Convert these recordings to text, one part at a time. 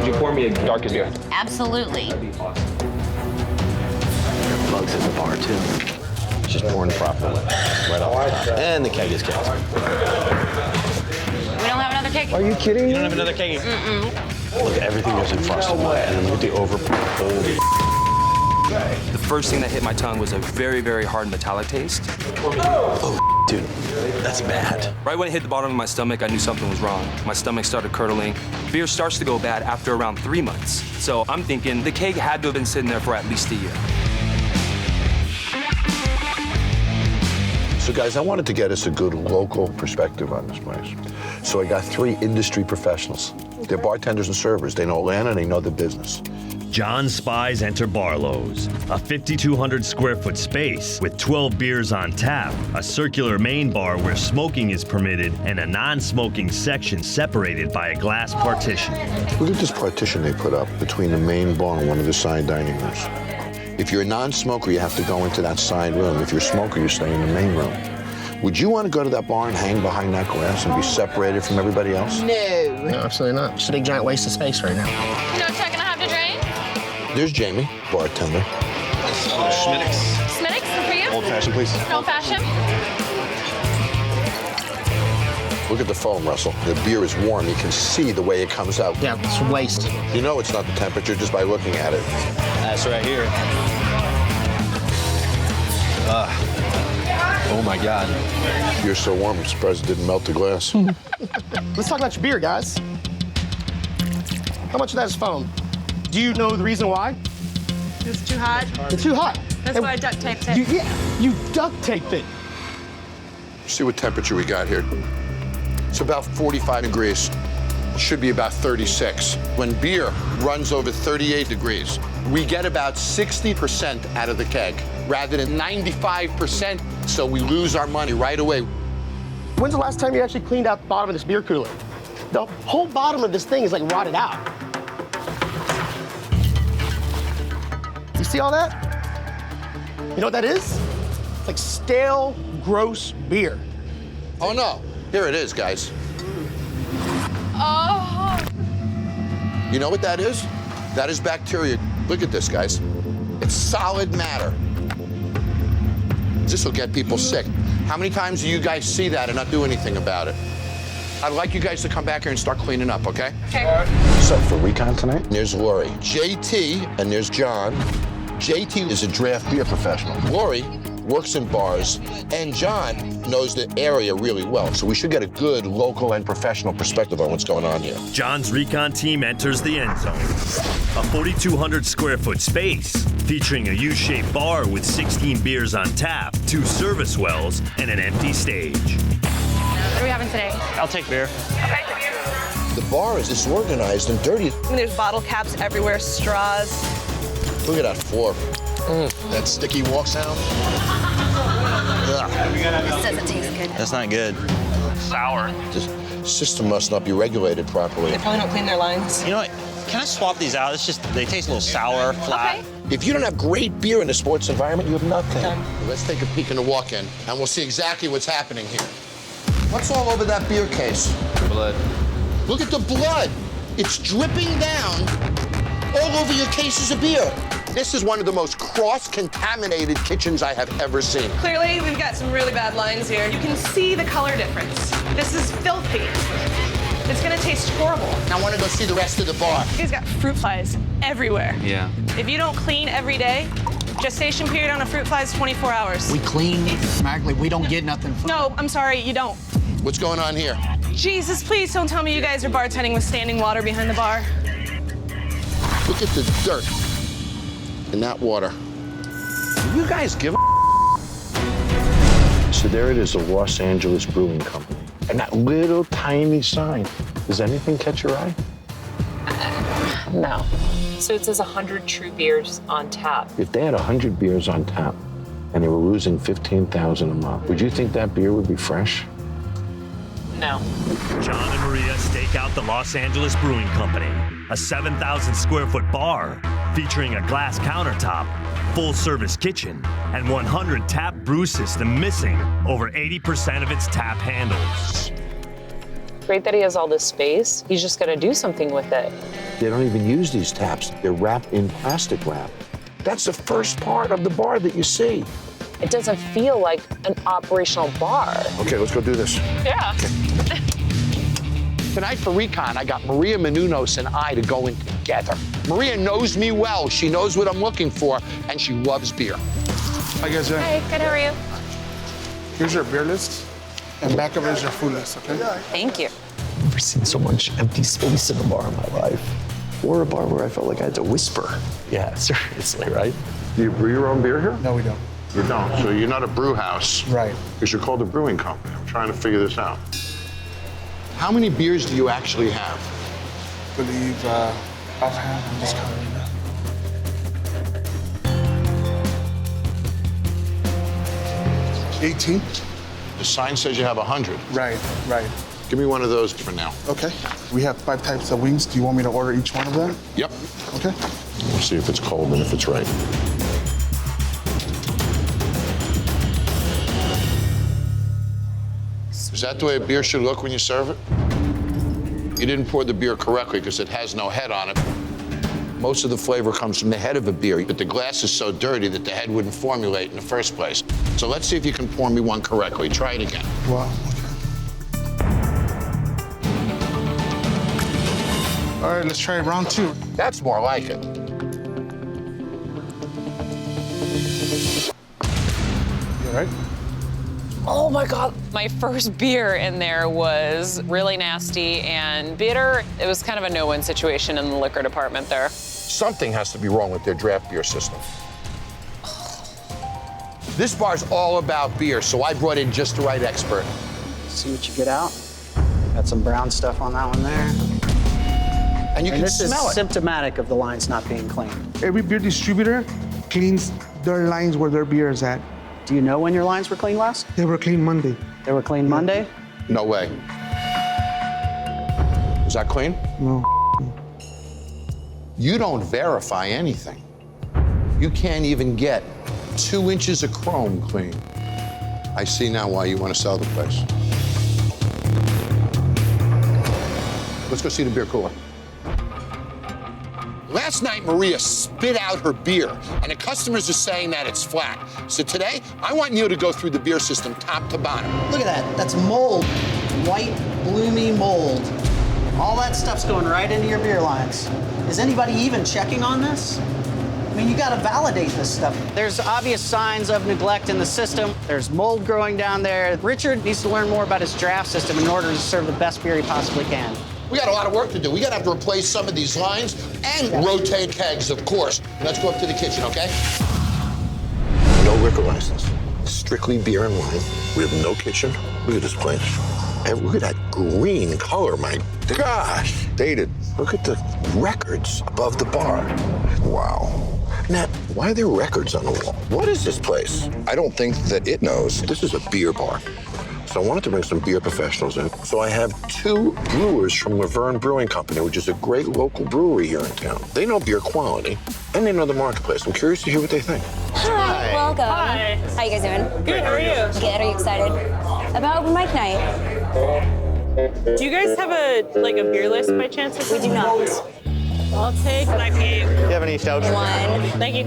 Would you pour me a darkest beer? Absolutely. That'd be awesome. Bugs at the bar, too. Just pouring the profit right off the top. And the keg is kegs. We don't have another keg. Are you kidding me? You don't have another keg? Look at everything that's in frosted wine, and then look at the holy. The first thing that hit my tongue was a very, very hard metallic taste. Oh, dude, that's bad. Right when it hit the bottom of my stomach, I knew something was wrong. My stomach started curdling. Beer starts to go bad after around 3 months. So I'm thinking the keg had to have been sitting there for at least a year. So guys, I wanted to get us a good local perspective on this place. So I got 3 industry professionals. They're bartenders and servers. They know Atlanta and they know the business. John spies enter Barlow's, a 5,200 square foot space with 12 beers on tap, a circular main bar where smoking is permitted, and a non-smoking section separated by a glass partition. Look at this partition they put up between the main bar and one of the side dining rooms. If you're a non-smoker, you have to go into that side room. If you're a smoker, you stay in the main room. Would you want to go to that bar and hang behind that glass and be separated from everybody else? No, absolutely not. It's a big, giant waste of space right now. You know what you're gonna have to drink? There's Jamie, bartender. Schmittix. Schmittix, for you? Old-fashioned, please. Old fashioned? Look at the foam, Russell. The beer is warm. You can see the way it comes out. Yeah, it's waste. You know it's not the temperature just by looking at it. That's right here. Oh my God. You're so warm, I'm surprised it didn't melt the glass. Let's talk about your beer, guys. How much of that is foam? Do you know the reason why? It's too hot. It's too hot. That's why I duct taped it. You duct taped it. See what temperature we got here. It's about 45 degrees. It should be about 36. When beer runs over 38 degrees, we get about 60% out of the keg, rather than 95%, so we lose our money right away. When's the last time you actually cleaned out the bottom of this beer cooler? The whole bottom of this thing is like rotted out. You see all that? You know what that is? It's like stale, gross beer. Oh no, here it is, guys. Oh. You know what that is? That is bacteria. Look at this, guys. It's solid matter. This will get people sick. How many times do you guys see that and not do anything about it? I'd like you guys to come back here and start cleaning up, okay? Okay. So for recon tonight, there's Lori, JT, and there's John. JT is a draft beer professional. Lori works in bars, and John knows the area really well. So we should get a good local and professional perspective on what's going on here. John's recon team enters the end zone, a 4,200 square foot space featuring a U-shaped bar with 16 beers on tap, 2 service wells, and an empty stage. What are we having today? I'll take beer. Okay. The bar is disorganized and dirty. There's bottle caps everywhere, straws. Look at that floor. That sticky walk sound. This doesn't taste good. That's not good. Sour. The system must not be regulated properly. They probably don't clean their lines. You know what? Can I swap these out? It's just, they taste a little sour, flat. Okay. If you don't have great beer in a sports environment, you have nothing. Let's take a peek in the walk-in, and we'll see exactly what's happening here. What's all over that beer case? Blood. Look at the blood. It's dripping down all over your cases of beer. This is one of the most cross-contaminated kitchens I have ever seen. Clearly, we've got some really bad lines here. You can see the color difference. This is filthy. It's gonna taste horrible. I want to go see the rest of the bar. You guys got fruit flies everywhere. Yeah. If you don't clean every day, gestation period on a fruit fly is 24 hours. We clean, automatically, we don't get nothing. No, I'm sorry, you don't. What's going on here? Jesus, please don't tell me you guys are bartending with standing water behind the bar. Look at the dirt in that water. Do you guys give a So there it is, the Los Angeles Brewing Company. And that little tiny sign. Does anything catch your eye? No. So it says 100 true beers on tap. If they had 100 beers on tap and they were losing 15,000 a month, would you think that beer would be fresh? No. John and Maria stake out the Los Angeles Brewing Company, a 7,000 square foot bar featuring a glass countertop, full-service kitchen, and 100 tap brew system missing over 80% of its tap handles. Great that he has all this space. He's just got to do something with it. They don't even use these taps. They're wrapped in plastic wrap. That's the first part of the bar that you see. It doesn't feel like an operational bar. Okay, let's go do this. Yeah. Tonight for Recon, I got Maria Menounos and I to go in together. Maria knows me well. She knows what I'm looking for, and she loves beer. Hi, guys. Hey, good, how are you? Here's your beer list, and back of it is your food list, okay? Thank you. I've never seen so much empty space in a bar in my life. Or a bar where I felt like I had to whisper. Yeah, seriously, right? Do you brew your own beer here? No, we don't. You don't. So you're not a brew house. Right. Because you're called a brewing company. I'm trying to figure this out. How many beers do you actually have? I believe offhand, I'm just counting right now. 18. The sign says you have 100. Right, right. Give me one of those for now. Okay. We have 5 types of wings. Do you want me to order each one of them? Yep. Okay. We'll see if it's cold and if it's right. Is that the way a beer should look when you serve it? You didn't pour the beer correctly because it has no head on it. Most of the flavor comes from the head of a beer, but the glass is so dirty that the head wouldn't formulate in the first place. So let's see if you can pour me one correctly. Try it again. Wow, okay. All right, let's try round 2. That's more like it. You all right? Oh my God. My first beer in there was really nasty and bitter. It was kind of a no-win situation in the liquor department there. Something has to be wrong with their draft beer system. This bar's all about beer, so I brought in just the right expert. See what you get out. Got some brown stuff on that one there. And you can this smell is it. symptomatic of the lines not being clean. Every beer distributor cleans their lines where their beer is at. Do you know when your lines were clean last? They were clean Monday. They were clean Monday? No way. Is that clean? No. You don't verify anything. You can't even get 2 inches of chrome clean. I see now why you want to sell the place. Let's go see the beer cooler. Last night, Maria spit out her beer, and the customers are saying that it's flat. So today, I want you to go through the beer system top to bottom. Look at that. That's mold. White, bloomy mold. All that stuff's going right into your beer lines. Is anybody even checking on this? I mean, you gotta validate this stuff. There's obvious signs of neglect in the system. There's mold growing down there. Richard needs to learn more about his draft system in order to serve the best beer he possibly can. We got a lot of work to do. We gotta have to replace some of these lines and rotate kegs, of course. Let's go up to the kitchen, okay? No liquor license. Strictly beer and wine. We have no kitchen. Look at this place. And look at that green color, my gosh. Dated. Look at the records above the bar. Wow. Nat, why are there records on the wall? What is this place? I don't think that it knows. This is a beer bar. So I wanted to bring some beer professionals in. So I have 2 brewers from Laverne Brewing Company, which is a great local brewery here in town. They know beer quality, and they know the marketplace. I'm curious to hear what they think. Hi, welcome. Hi. How you guys doing? Good, how are you? Good, are you excited? About open mic night? Do you guys have a beer list by chance? We do not. I'll take an IPA. Do you have any stouts? 1. Thank you.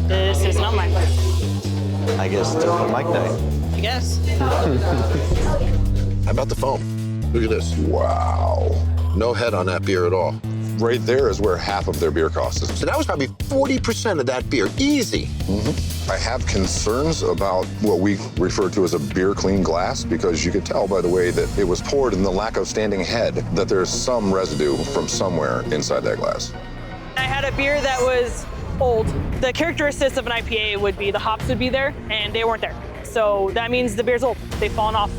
This is not mine. I guess it's open mic night. I guess. How about the foam? Look at this. Wow. No head on that beer at all. Right there is where half of their beer cost is. So that was probably 40% of that beer. Easy. I have concerns about what we refer to as a beer clean glass because you could tell by the way that it was poured and the lack of standing head that there's some residue from somewhere inside that glass. I had a beer that was old. The characteristics of an IPA would be the hops would be there, and they weren't there. So that means the beer's old. They've fallen off.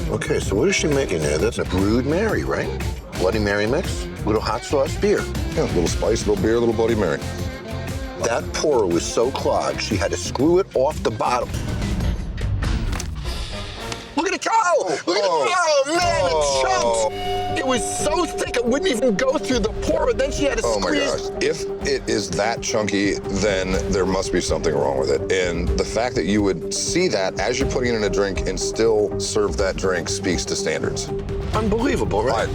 Okay, so what is she making there? That's a brewed Mary, right? Bloody Mary mix? Little hot sauce beer. Yeah, a little spice, little beer, little Bloody Mary. That pourer was so clogged, she had to screw it off the bottom. Look at it go! Look at it go! Man, it choked! It was was so thick it wouldn't even go through the pour, and then she had to Oh my squeeze. gosh. If it is that chunky, then there must be something wrong with it. And the fact that you would see that as you're putting it in a drink and still serve that drink speaks to standards. Unbelievable, right?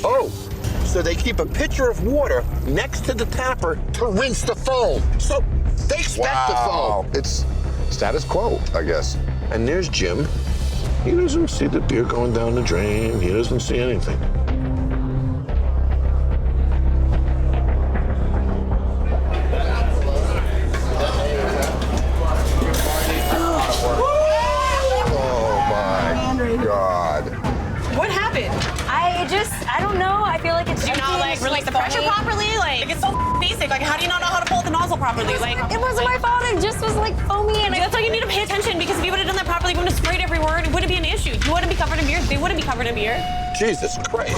Oh, so they keep a pitcher of water next to the tapper to rinse the foam. So they expect the foam. It's status quo, I guess. And there's Jim. He doesn't see the beer going down the drain. He doesn't see anything. Oh my God. What happened? I don't know. I feel like it's Do you not like release the pressure properly? Like it's so basic. Like how do you not know how to pull the nozzle properly? Like It wasn't my fault. It just was like foamy and that's why you need to pay attention because if you would have done that properly, you wouldn't have sprayed everywhere. It wouldn't be an issue. You wouldn't be covered in beer. They wouldn't be covered in beer. Jesus Christ.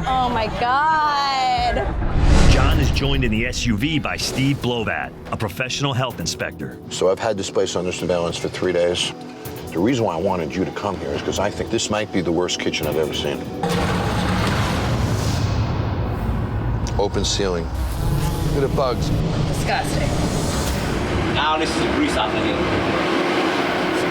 Oh my God. Jon is joined in the SUV by Steve Blovat, a professional health inspector. So I've had this place under surveillance for 3 days. The reason why I wanted you to come here is because I think this might be the worst kitchen I've ever seen. Open ceiling. Look at the bugs. Disgusting. Now this is a grease off again.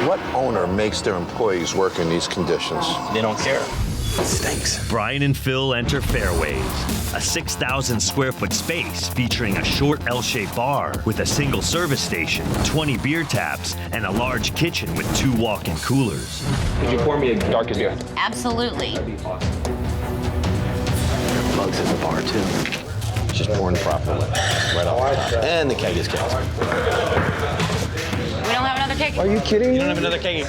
What owner makes their employees work in these conditions? They don't care. It stinks. Brian and Phil enter Fairways, a 6,000 square foot space featuring a short L-shaped bar with a single service station, 20 beer taps, and a large kitchen with 2 walk-in coolers. Could you pour me a darkest beer? Absolutely. Bugs in the bar, too. Just pouring properly. Right off the top. And the keg is kegs. We don't have another keg. Are you kidding me? You don't have another keg?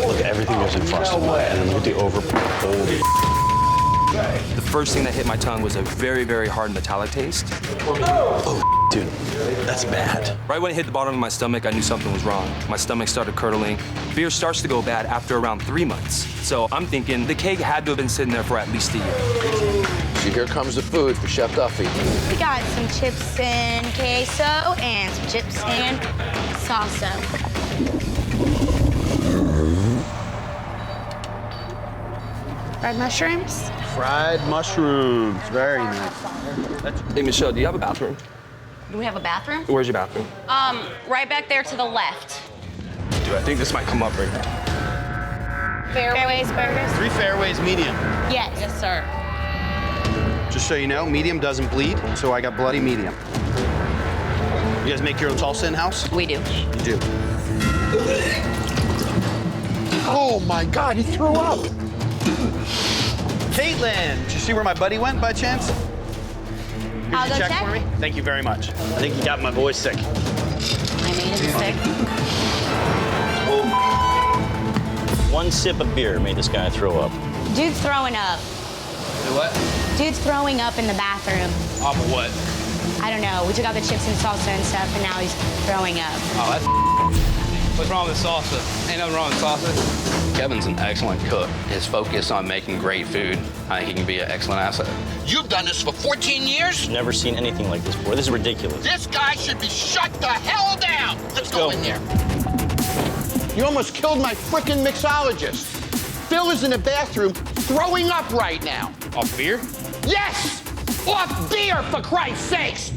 Look, everything goes in frosted mud, and then with the overpour. Holy The first thing that hit my tongue was a very, very hard metallic taste. Oh, dude, that's bad. Right when it hit the bottom of my stomach, I knew something was wrong. My stomach started curdling. Beer starts to go bad after around 3 months. So I'm thinking the keg had to have been sitting there for at least a year. So here comes the food for Chef Duffy. We got some chips and queso and some chips and salsa. Fried mushrooms? Fried mushrooms, very nice. Hey, Michelle, do you have a bathroom? Do we have a bathroom? Where's your bathroom? Right back there to the left. Dude, I think this might come up right now. Fairways burgers? 3 Fairways medium. Yes. Yes, sir. Just so you know, medium doesn't bleed, so I got bloody medium. You guys make your own salsa in-house? We do. You do. Oh my God, he threw up. Caitlin, did you see where my buddy went by chance? I'll Could you go check for me? Thank you very much. I think you got my boy sick. I made it sick. One sip of beer made this guy throw up. Dude's throwing up. Do what? Dude's throwing up in the bathroom. Off of what? I don't know. We took out the chips and salsa and stuff, and now he's throwing up. Oh, that's what's wrong with salsa? Ain't nothing wrong with salsa. Kevin's an excellent cook. His focus on making great food, I think he can be an excellent asset. You've done this for 14 years? Never seen anything like this before. This is ridiculous. This guy should be shut the hell down. Let's go in there. You almost killed my frickin' mixologist. Phil is in the bathroom throwing up right now. Off beer? Yes! Off beer, for Christ's sakes!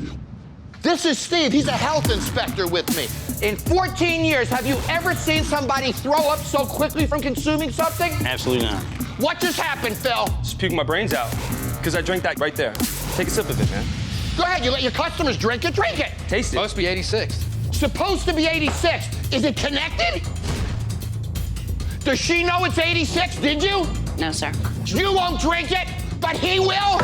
This is Steve. He's a health inspector with me. In 14 years, have you ever seen somebody throw up so quickly from consuming something? Absolutely not. What just happened, Phil? Just puking my brains out. Because I drank that right there. Take a sip of it, man. Go ahead, you let your customers drink it, drink it. Taste it. Supposed to be 86. Supposed to be 86. Is it connected? Does she know it's 86? Did you? No, sir. You won't drink it, but he will?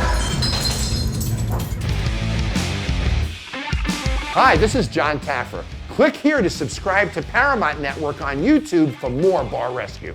Hi, this is Jon Taffer. Click here to subscribe to Paramount Network on YouTube for more Bar Rescue.